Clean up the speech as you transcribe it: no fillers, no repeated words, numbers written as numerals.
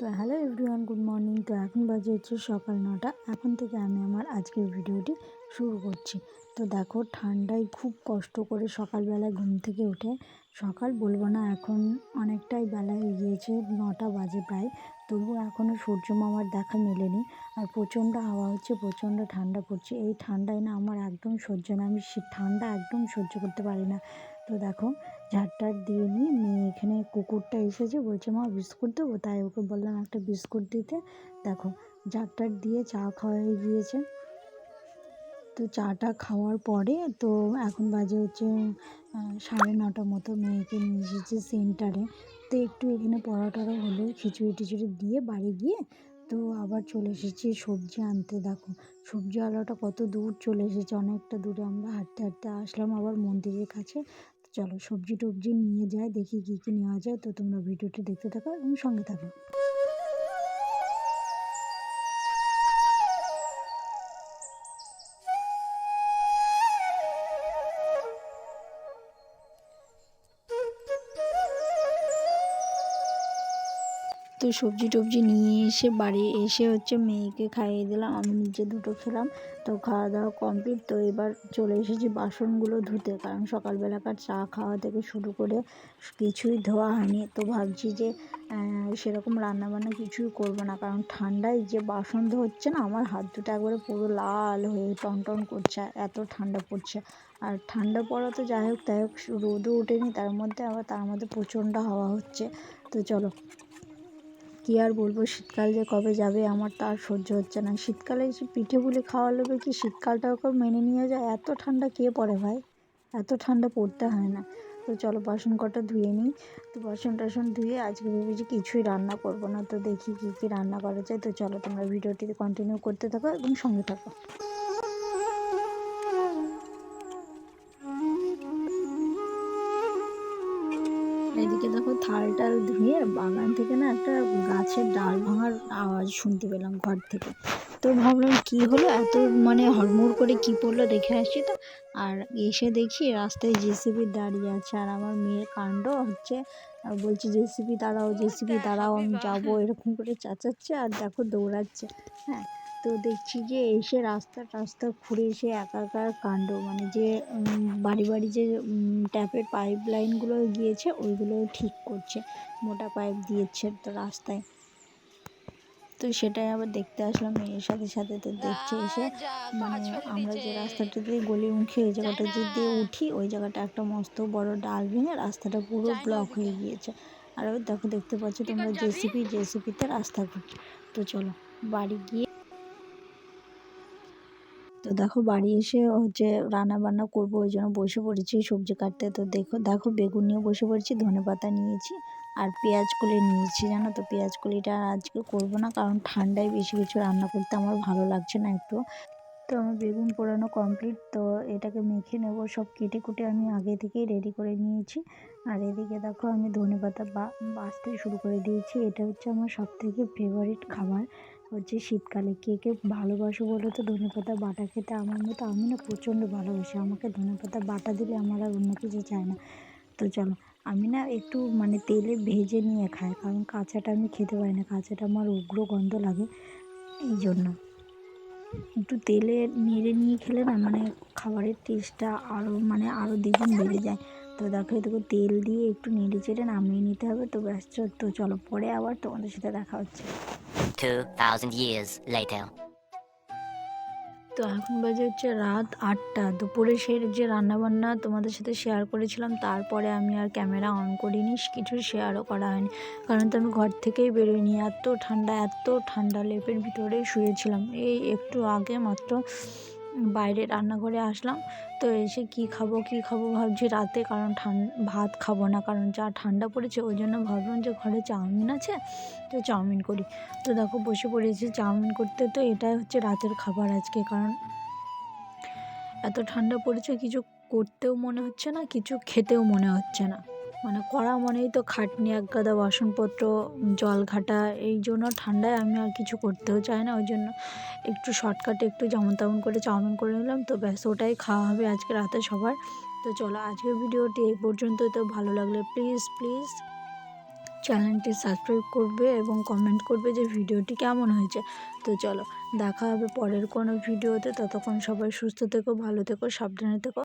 তো hello everyone, good morning. তো এখন বাজে হচ্ছে সকাল 9টা। এখন থেকে আমি আমার আজকের ভিডিওটি শুরু করছি। তো দেখো, ঠান্ডায় খুব কষ্ট করে সকালবেলায় ঘুম থেকে উঠে, সকাল বলবো না, এখন অনেকটাই বেলা হয়ে গিয়েছে, 9টা বাজে প্রায়। তবুও এখনও সূর্য মামার দেখা মেলেনি। আর প্রচণ্ড হাওয়া হচ্ছে, প্রচণ্ড ঠান্ডা পড়ছে। এই ঠান্ডায় না আমার একদম সহ্য না, আমি ঠান্ডা একদম সহ্য করতে পারি না। তো দেখো, ঝাড়টার দিয়ে নিয়ে মেয়ে, এখানে কুকুরটা এসেছে, বলছে মা বিস্কুট দেবো, তাই ওকে বললাম একটা বিস্কুট দিতে। দেখো, ঝাড়টার দিয়ে চা খাওয়া হয়ে গিয়েছে। তো চাটা খাওয়ার পরে তো এখন বাজে হচ্ছে 9:30 মতো। মেয়েকে নিয়ে এসেছি সেন্টারে। তো একটু এখানে পড়াটরা হলো, খিচুড়ি টিচুড়ি দিয়ে বাড়ি গিয়ে তো আবার চলে এসেছি সবজি আনতে। দেখো, সবজিওয়ালাটা কত দূর চলে এসেছে, অনেকটা দূরে। আমরা হাঁটতে হাঁটতে আসলাম আবার মন্দিরের কাছে। চলো সবজি টবজি নিয়ে যাই, দেখি কী কী নেওয়া যায়। তো তোমরা ভিডিওটি দেখতে থাকো এবং সঙ্গে থাকো। তো সবজি টবজি নিয়ে এসে বাড়ি এসে হচ্ছে মেয়েকে খাইয়ে দিলাম, আমি নিজে দুটো খেলাম। তো খাওয়া দাওয়া কমপ্লিট। তো এবার চলে এসেছি বাসনগুলো ধুতে, কারণ সকালবেলাকার চা খাওয়া থেকে শুরু করে কিছুই ধোয়া হয়নি। তো ভাবছি যে সেরকম রান্নাবান্না কিছুই করবো না, কারণ ঠান্ডায় যে বাসন ধোচ্ছে না, আমার হাত দুটো একবারে পুরো লাল হয়ে টনটন করছে, এত ঠান্ডা পড়ছে। আর ঠান্ডা পড়া তো যাই হোক তাই হোক, রোদও ওঠেনি তার মধ্যে প্রচণ্ড হাওয়া হচ্ছে। তো চলো, কী আর বলবো, শীতকাল যে কবে যাবে আমার তো আর সহ্য হচ্ছে না। শীতকালে এসে পিঠে পুলি খাওয়া লোভে কি শীতকালটাকে মেনে নিয়ে যায়? এত ঠান্ডা কে পড়ে ভাই, এত ঠান্ডা পড়তে হয় না। তো চলো বাসন কটা ধুয়ে নিই। তো বাসন টাসন ধুয়ে আজকে ভেবেছি কিছুই রান্না করব না। তো দেখি কী কী রান্না করা যায়। তো চলো তোমরা ভিডিওটিতে কন্টিনিউ করতে থাকো এবং সঙ্গে থাকো। এদিকে দেখো, থাল টাল ধুয়ে বাগান থেকে না একটা গাছের ডাল ভাঙার আওয়াজ শুনতে পেলাম ঘর থেকে। তো ভাবলাম কি হলো, এত মানে হড়মড় করে কি পড়লো দেখে আসি। তো আর এসে দেখি রাস্তায় জেসিবি দাঁড়িয়ে আছে, আর আমার মেয়ের কাণ্ড হচ্ছে, বলছে জেসিবি দাঁড়াও, জেসিবি দাঁড়াও, আমি যাবো, এরকম করে চেঁচাচ্ছে আর দেখো দৌড়াচ্ছে। হ্যাঁ, তো দেখছি যে এসে রাস্তা খুঁড়ে এসে একাকার কাণ্ড, মানে যে বাড়ি বাড়ি যে ট্যাপের পাইপ লাইনগুলো গিয়েছে ওইগুলো ঠিক করছে, মোটা পাইপ দিয়েছে তো রাস্তায়। তো সেটাই আবার দেখতে আসলাম মেয়ের সাথে সাথে। তো দেখছে এসে, মানে আমরা যে রাস্তাটা দিয়ে গলি মুখে ওই জায়গাটা যে দিয়ে উঠি, ওই জায়গাটা একটা মস্ত বড় ডাল ভেঙে রাস্তাটা পুরো ব্লক হয়ে গিয়েছে। আর ওই দেখো, দেখতে পাচ্ছ তোমরা জেসিপিতে রাস্তা করছে। তো চলো বাড়ি গিয়ে, তো দেখো বাড়ি এসে হচ্ছে রান্না বান্না করবো, ওই জন্য বসে পড়েছি সবজি কাটতে। তো দেখো বেগুন নিয়ে বসে পড়েছি, ধনেপাতা নিয়েছি আর পেঁয়াজ কলি নিয়েছি। জানো তো, পেঁয়াজ কলিটা আজকে করবো না, কারণ ঠান্ডায় বেশি কিছু রান্না করতে আমার ভালো লাগছে না একটু। তো আমার বেগুন পোড়ানো কমপ্লিট। তো এটাকে মেখে নেব, সব কেটে কুটে আমি আগে থেকেই রেডি করে নিয়েছি। আর এদিকে দেখো আমি ধনেপাতা বাছতে শুরু করে দিয়েছি। এটা হচ্ছে আমার সবথেকে ফেভারিট খাবার হচ্ছে শীতকালে। কে কে ভালোবাসো বলো তো ধনেপাতা বাটা খেতে? আমার মতো আমি না প্রচণ্ড ভালোবাসি, আমাকে ধনেপাতা বাটা দিলে আমার আর অন্য কিছু চাই না। তো চলো, আমি না একটু মানে তেলে ভেজে নিয়ে খাই, কারণ কাঁচাটা আমি খেতে পারি না, কাঁচাটা আমার উগ্র গন্ধ লাগে। এই জন্য একটু তেলে নেড়ে নিয়ে খেলে না, মানে খাবারের টেস্টটা আরও দ্বিগুণ বেড়ে যায়। তো দেখো, এটুকু তেল দিয়ে একটু নেড়ে চেড়ে নামিয়ে নিতে হবে। তো ব্যাস, তো চলো পরে আবার তোমাদের সাথে দেখা হচ্ছে। 2000 years later. তো এখন বাজে হচ্ছে রাত 8টা। দুপুরে যে রান্নাবান্না তোমাদের সাথে শেয়ার করেছিলাম, তারপরে আমি আর ক্যামেরা অন করিনি, কিছু শেয়ারও করা হয়নি, কারণ তো আমি ঘর থেকেই বেরোইনি। এত ঠান্ডা লেপের ভিতরেই শুয়েছিলাম। এই একটু আগে মাত্র বাইরে রান্নাঘরে আসলাম। তো এসে কি খাবো ভাবছি রাতে, কারণ ভাত খাবো না, কারণ যা ঠান্ডা পড়েছে। ওই জন্য ভাবলাম যে ঘরে চাউমিন আছে, তো চাউমিন করি। তো দেখো বসে পড়েছি চাউমিন করতে। তো এটাই হচ্ছে রাতের খাবার আজকে, কারণ এত ঠান্ডা পড়েছে, কিছু করতেও মনে হচ্ছে না, কিছু খেতেও মনে হচ্ছে না। মানে করা মনেই তো খাটনি, এক গাদা বাসনপত্র, জল ঘাটা, এই জন্য ঠান্ডায় আমি আর কিছু করতেও চাই না। ওই জন্য একটু শর্টকাটে একটু যেমন তেমন করে চাউমিন করে নিলাম। তো ব্যাস, ওটাই খাওয়া হবে আজকে রাতে সবার। তো চলো আজকের ভিডিওটি এই পর্যন্ত। তো ভালো লাগলে প্লিজ চ্যানেলটি সাবস্ক্রাইব করবে এবং কমেন্ট করবে যে ভিডিওটি কেমন হয়েছে। তো চলো দেখা হবে পরের কোনো ভিডিওতে। ততক্ষণ সবাই সুস্থ থেকো, ভালো থেকো, সাবধানে থেকো।